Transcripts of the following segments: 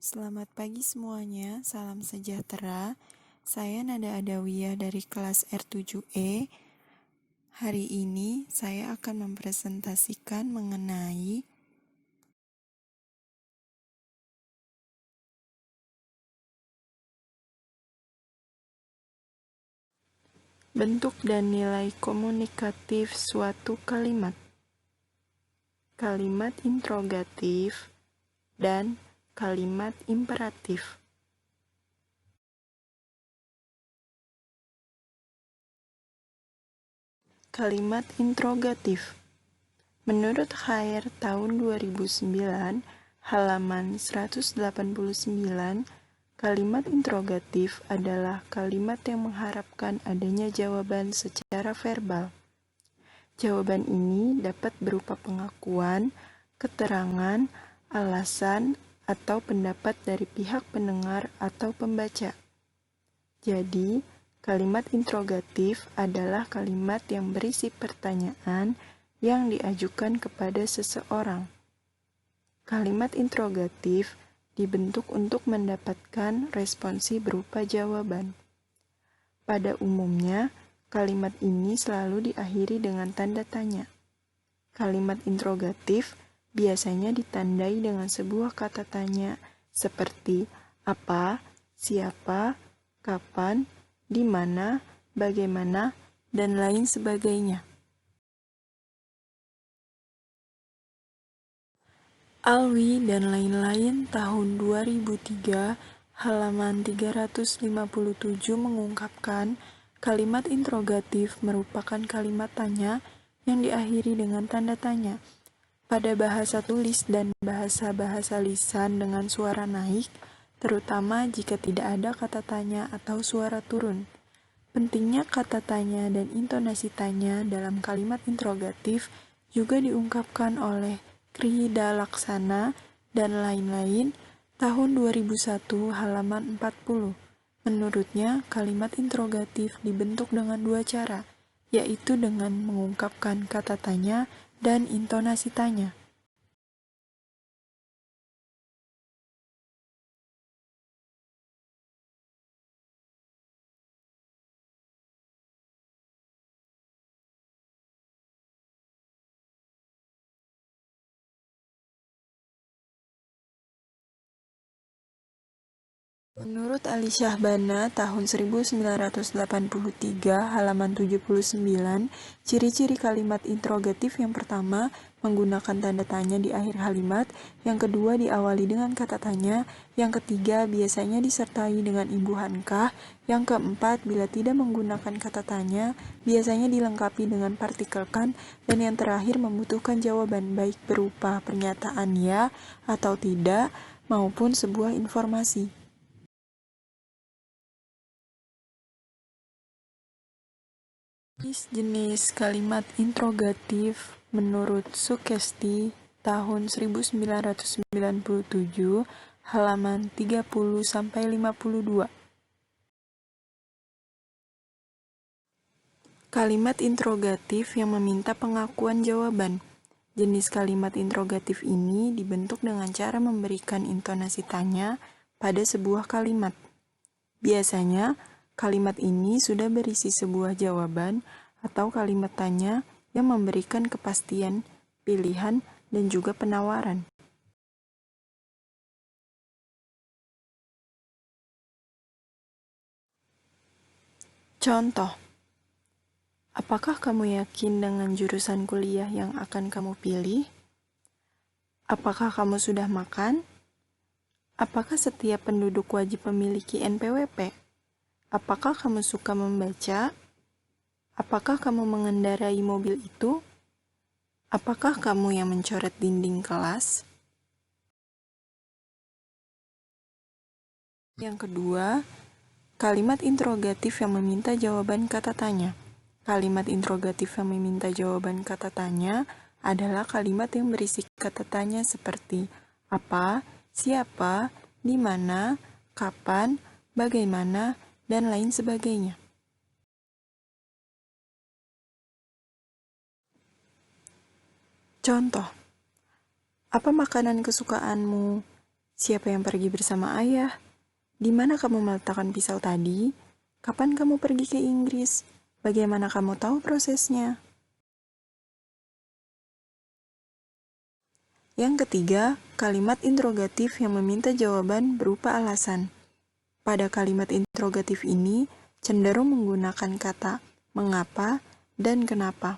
Selamat pagi semuanya, salam sejahtera. Saya Nada Adawiyah dari kelas R7E. Hari ini saya akan mempresentasikan mengenai bentuk dan nilai komunikatif suatu kalimat, kalimat interrogatif, dan kalimat imperatif. Kalimat interrogatif. Menurut Khair tahun 2009, halaman 189, kalimat interrogatif adalah kalimat yang mengharapkan adanya jawaban secara verbal. Jawaban ini dapat berupa pengakuan, keterangan, alasan, atau pendapat dari pihak pendengar atau pembaca. Jadi, kalimat interrogatif adalah kalimat yang berisi pertanyaan yang diajukan kepada seseorang. Kalimat interrogatif dibentuk untuk mendapatkan responsi berupa jawaban. Pada umumnya, kalimat ini selalu diakhiri dengan tanda tanya. Kalimat interrogatif biasanya ditandai dengan sebuah kata tanya seperti apa, siapa, kapan, di mana, bagaimana, dan lain sebagainya. Alwi dan lain-lain tahun 2003, halaman 357 mengungkapkan kalimat interrogatif merupakan kalimat tanya yang diakhiri dengan tanda tanya. Pada bahasa tulis dan bahasa-bahasa lisan dengan suara naik, terutama jika tidak ada kata tanya atau suara turun. Pentingnya kata tanya dan intonasi tanya dalam kalimat interrogatif juga diungkapkan oleh Krihida Laksana dan lain-lain tahun 2001 halaman 40. Menurutnya, kalimat interrogatif dibentuk dengan dua cara, yaitu dengan mengungkapkan kata tanya dan intonasi tanya. Menurut Ali Syahbana tahun 1983 halaman 79, ciri-ciri kalimat interrogatif yang pertama menggunakan tanda tanya di akhir kalimat, yang kedua diawali dengan kata tanya, yang ketiga biasanya disertai dengan imbuhan kah, yang keempat bila tidak menggunakan kata tanya, biasanya dilengkapi dengan partikel kan, dan yang terakhir membutuhkan jawaban baik berupa pernyataan ya atau tidak maupun sebuah informasi. Jenis kalimat interrogatif menurut Sukesti tahun 1997 halaman 30-52. Kalimat interrogatif yang meminta pengakuan jawaban. Jenis kalimat interrogatif ini dibentuk dengan cara memberikan intonasi tanya pada sebuah kalimat. Biasanya, kalimat ini sudah berisi sebuah jawaban atau kalimat tanya yang memberikan kepastian, pilihan, dan juga penawaran. Contoh, apakah kamu yakin dengan jurusan kuliah yang akan kamu pilih? Apakah kamu sudah makan? Apakah setiap penduduk wajib memiliki NPWP? Apakah kamu suka membaca? Apakah kamu mengendarai mobil itu? Apakah kamu yang mencoret dinding kelas? Yang kedua, kalimat interrogatif yang meminta jawaban kata tanya. Kalimat interrogatif yang meminta jawaban kata tanya adalah kalimat yang berisi kata tanya seperti apa, siapa, di mana, kapan, bagaimana, dan lain sebagainya. Contoh, apa makanan kesukaanmu? Siapa yang pergi bersama ayah? Di mana kamu meletakkan pisau tadi? Kapan kamu pergi ke Inggris? Bagaimana kamu tahu prosesnya? Yang ketiga, kalimat interrogatif yang meminta jawaban berupa alasan. Pada kalimat interrogatif ini, cenderung menggunakan kata mengapa dan kenapa.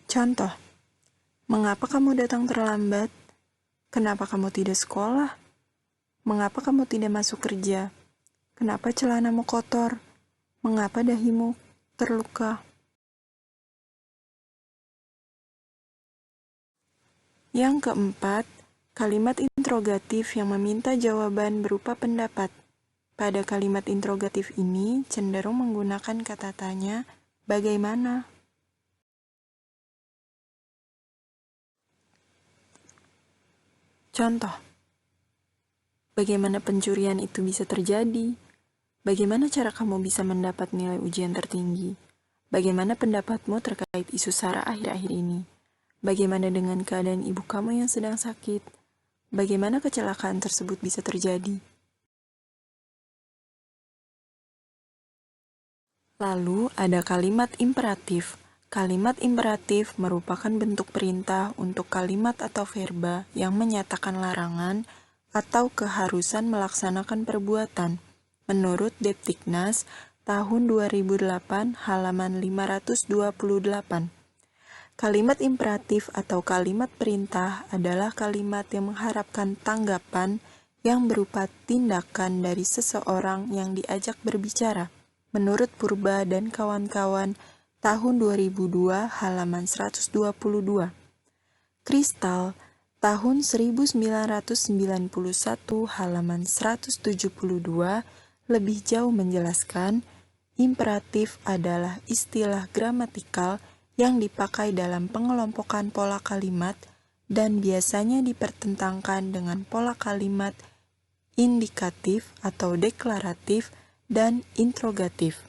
Contoh, mengapa kamu datang terlambat? Kenapa kamu tidak sekolah? Mengapa kamu tidak masuk kerja? Kenapa celanamu kotor? Mengapa dahimu terluka? Yang keempat, kalimat interrogatif yang meminta jawaban berupa pendapat. Pada kalimat interrogatif ini cenderung menggunakan kata tanya, bagaimana? Contoh, bagaimana pencurian itu bisa terjadi? Bagaimana cara kamu bisa mendapat nilai ujian tertinggi? Bagaimana pendapatmu terkait isu SARA akhir-akhir ini? Bagaimana dengan keadaan ibu kamu yang sedang sakit? Bagaimana kecelakaan tersebut bisa terjadi? Lalu ada kalimat imperatif. Kalimat imperatif merupakan bentuk perintah untuk kalimat atau verba yang menyatakan larangan atau keharusan melaksanakan perbuatan. Menurut Deptiknas tahun 2008 halaman 528. Kalimat imperatif atau kalimat perintah adalah kalimat yang mengharapkan tanggapan yang berupa tindakan dari seseorang yang diajak berbicara. Menurut Purba dan kawan-kawan, tahun 2002 halaman 122. Kristal, tahun 1991 halaman 172, lebih jauh menjelaskan, imperatif adalah istilah gramatikal yang dipakai dalam pengelompokan pola kalimat dan biasanya dipertentangkan dengan pola kalimat indikatif atau deklaratif dan interrogatif.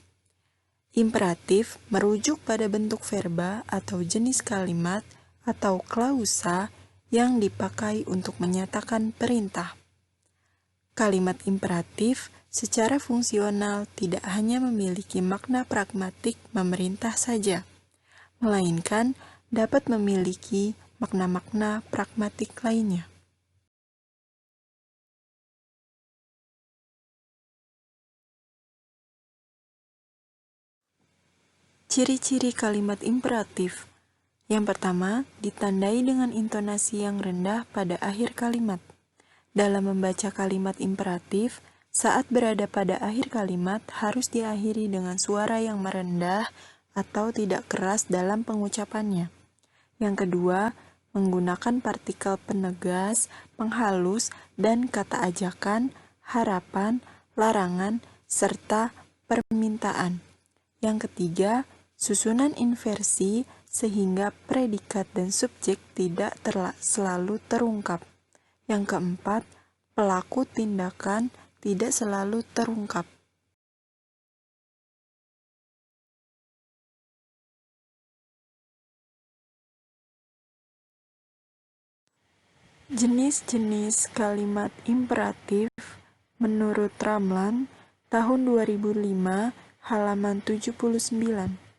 Imperatif merujuk pada bentuk verba atau jenis kalimat atau klausa yang dipakai untuk menyatakan perintah. Kalimat imperatif secara fungsional tidak hanya memiliki makna pragmatik memerintah saja, melainkan dapat memiliki makna-makna pragmatik lainnya. Ciri-ciri kalimat imperatif. Yang pertama, ditandai dengan intonasi yang rendah pada akhir kalimat. Dalam membaca kalimat imperatif, saat berada pada akhir kalimat harus diakhiri dengan suara yang merendah atau tidak keras dalam pengucapannya. Yang kedua, menggunakan partikel penegas, penghalus, dan kata ajakan, harapan, larangan, serta permintaan. Yang ketiga, susunan inversi sehingga predikat dan subjek tidak selalu terungkap. Yang keempat, pelaku tindakan tidak selalu terungkap. Jenis-jenis kalimat imperatif menurut Ramlan tahun 2005 halaman 79.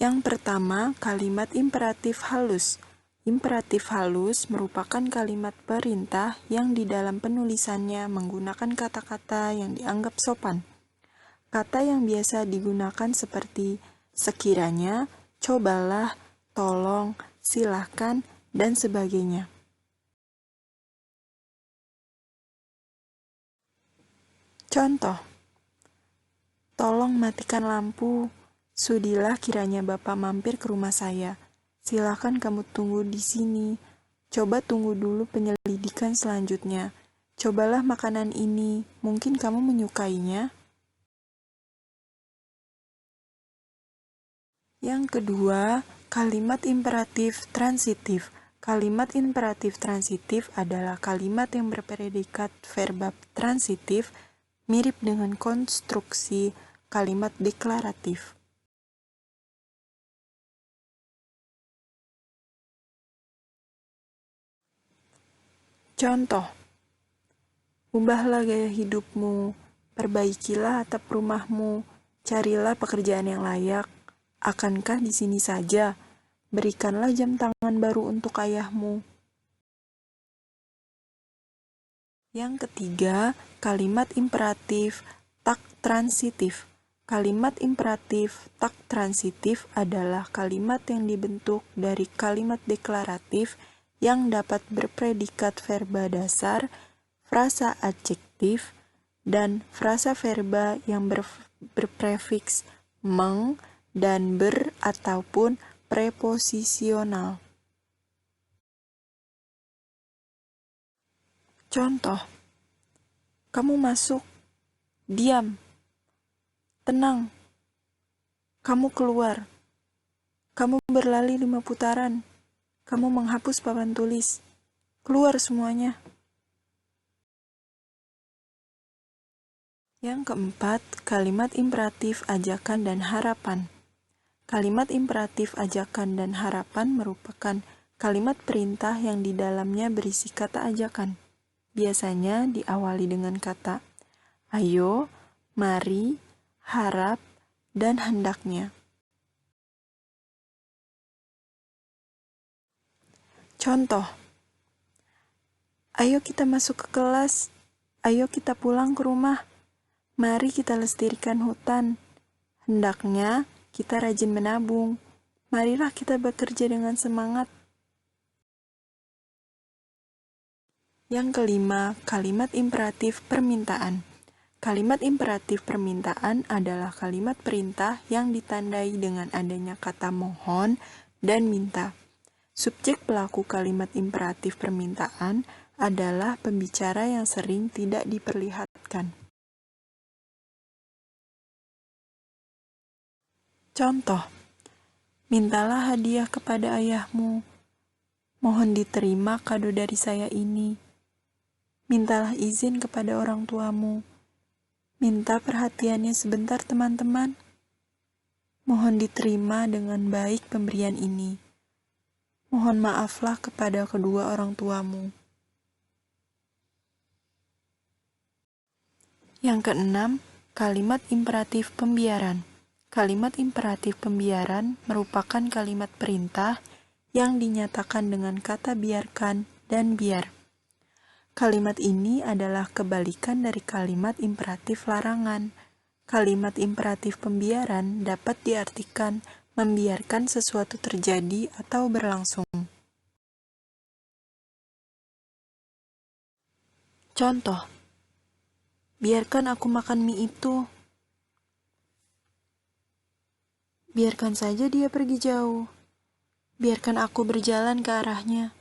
Yang pertama, kalimat imperatif halus. Imperatif halus merupakan kalimat perintah yang di dalam penulisannya menggunakan kata-kata yang dianggap sopan. Kata yang biasa digunakan seperti sekiranya, cobalah, tolong, silahkan, dan sebagainya. Contoh, tolong matikan lampu. Sudilah kiranya Bapak mampir ke rumah saya. Silakan kamu tunggu di sini. Coba tunggu dulu penyelidikan selanjutnya. Cobalah makanan ini, mungkin kamu menyukainya. Yang kedua, kalimat imperatif transitif. Kalimat imperatif transitif adalah kalimat yang berpredikat verba transitif, mirip dengan konstruksi kalimat deklaratif. Contoh, ubahlah gaya hidupmu, perbaikilah atap rumahmu, carilah pekerjaan yang layak. Akankah di sini saja? Berikanlah jam tangan baru untuk ayahmu. Yang ketiga, kalimat imperatif tak transitif. Kalimat imperatif tak transitif adalah kalimat yang dibentuk dari kalimat deklaratif yang dapat berpredikat verba dasar, frasa adjektif, dan frasa verba yang berprefiks meng dan ber ataupun preposisional. Contoh, kamu masuk, diam, tenang, kamu keluar, kamu berlari 5 putaran, kamu menghapus papan tulis, keluar semuanya. Yang keempat, kalimat imperatif ajakan dan harapan. Kalimat imperatif ajakan dan harapan merupakan kalimat perintah yang di dalamnya berisi kata ajakan. Biasanya diawali dengan kata ayo, mari, harap, dan hendaknya. Contoh, ayo kita masuk ke kelas, ayo kita pulang ke rumah, mari kita lestarikan hutan, hendaknya kita rajin menabung, marilah kita bekerja dengan semangat. Yang kelima, kalimat imperatif permintaan. Kalimat imperatif permintaan adalah kalimat perintah yang ditandai dengan adanya kata mohon dan minta. Subjek pelaku kalimat imperatif permintaan adalah pembicara yang sering tidak diperlihatkan. Contoh, mintalah hadiah kepada ayahmu. Mohon diterima kado dari saya ini. Mintalah izin kepada orang tuamu. Minta perhatiannya sebentar teman-teman. Mohon diterima dengan baik pemberian ini. Mohon maaflah kepada kedua orang tuamu. Yang keenam, kalimat imperatif pembiaran. Kalimat imperatif pembiaran merupakan kalimat perintah yang dinyatakan dengan kata biarkan dan biar. Kalimat ini adalah kebalikan dari kalimat imperatif larangan. Kalimat imperatif pembiaran dapat diartikan membiarkan sesuatu terjadi atau berlangsung. Contoh, biarkan aku makan mie itu. Biarkan saja dia pergi jauh. Biarkan aku berjalan ke arahnya.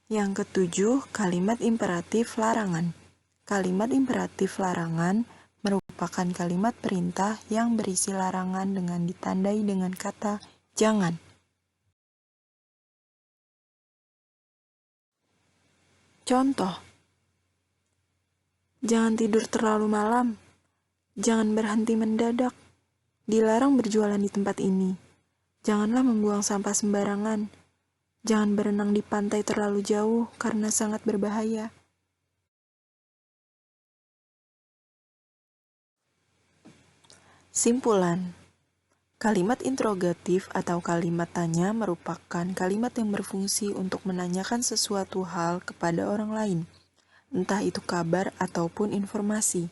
Yang ketujuh, kalimat imperatif larangan. Kalimat imperatif larangan merupakan kalimat perintah yang berisi larangan dengan ditandai dengan kata jangan. Contoh, jangan tidur terlalu malam, jangan berhenti mendadak, dilarang berjualan di tempat ini, janganlah membuang sampah sembarangan, jangan berenang di pantai terlalu jauh karena sangat berbahaya. Simpulan, kalimat interrogatif atau kalimat tanya merupakan kalimat yang berfungsi untuk menanyakan sesuatu hal kepada orang lain, entah itu kabar ataupun informasi.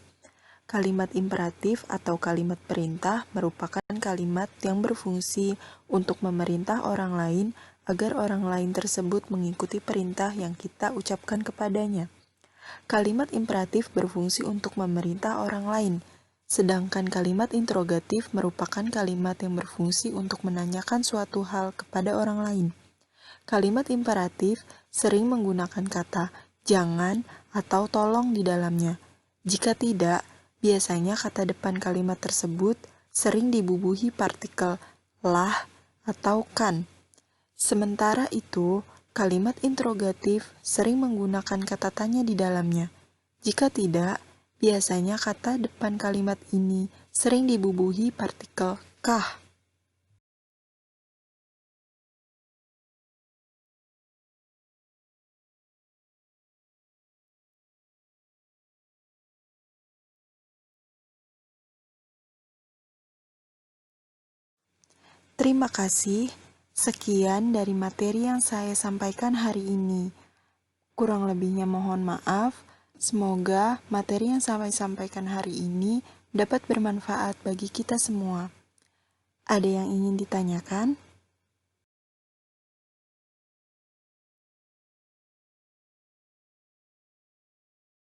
Kalimat imperatif atau kalimat perintah merupakan kalimat yang berfungsi untuk memerintah orang lain agar orang lain tersebut mengikuti perintah yang kita ucapkan kepadanya. Kalimat imperatif berfungsi untuk memerintah orang lain, sedangkan kalimat interrogatif merupakan kalimat yang berfungsi untuk menanyakan suatu hal kepada orang lain. Kalimat imperatif sering menggunakan kata jangan atau tolong di dalamnya. Jika tidak, biasanya kata depan kalimat tersebut sering dibubuhi partikel lah atau kan. Sementara itu, kalimat interrogatif sering menggunakan kata tanya di dalamnya. Jika tidak, biasanya kata depan kalimat ini sering dibubuhi partikel kah. Terima kasih. Sekian dari materi yang saya sampaikan hari ini. Kurang lebihnya mohon maaf. Semoga materi yang saya sampaikan hari ini dapat bermanfaat bagi kita semua. Ada yang ingin ditanyakan?